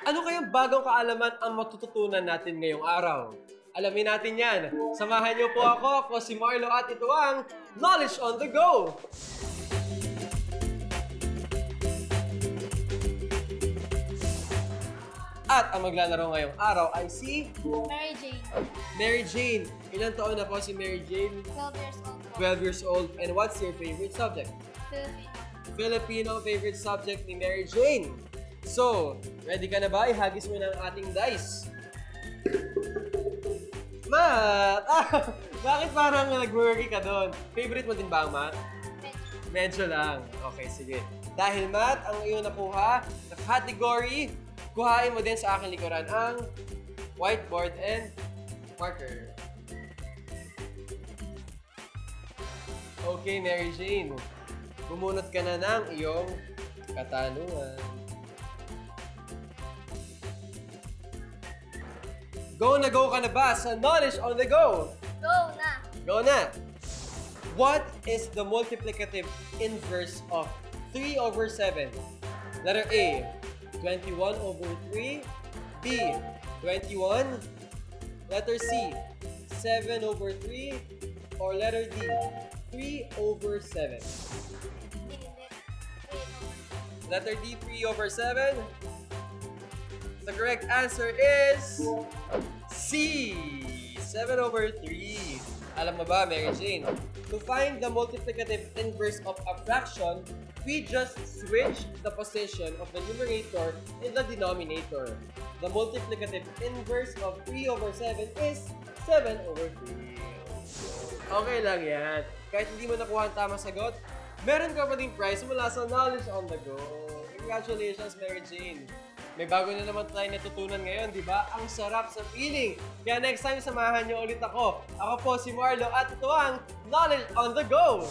Ano kayang bagong kaalaman ang matututunan natin ngayong araw? Alamin natin yan. Samahan niyo po ako si Marlo at ito ang Knowledge on the Go! At ang maglalaro ngayong araw ay si... Mary Jane. Mary Jane. Ilang taon na po si Mary Jane? 12 years old. 12 years old. And what's your favorite subject? Filipino. Filipino favorite subject ni Mary Jane. So, ready ka na ba? Ihagis mo na ang ating dice. Math! Bakit parang nag-worry ka doon? Favorite mo din ba ang math? Medyo lang. Okay, sige. Dahil math ang iyong nakuha na category, kuhain mo din sa aking likuran ang whiteboard and marker. Okay, Mary Jane. Bumunot ka na ng iyong katanungan. Go na go ka na ba sa Knowledge on the Go? Go na! Go na! What is the multiplicative inverse of 3 over 7? Letter A, 21 over 3. B, 21. Letter C, 7 over 3. Or letter D, 3 over 7. Letter D, 3 over 7. The correct answer is C, 7 over 3. Alam mo ba, Mary Jane? To find the multiplicative inverse of a fraction, we just switch the position of the numerator in the denominator. The multiplicative inverse of 3 over 7 is 7 over 3. Okay lang yan. Kahit hindi mo nakuha ang tamang sagot, meron ka pa ding prize mula sa Knowledge on the Go. Congratulations, Mary Jane. May bago na naman tayo natutunan ngayon, di ba? Ang sarap sa feeling. Kaya next time, samahan niyo ulit ako. Ako po si Marlo at ito ang Knowledge on the Go!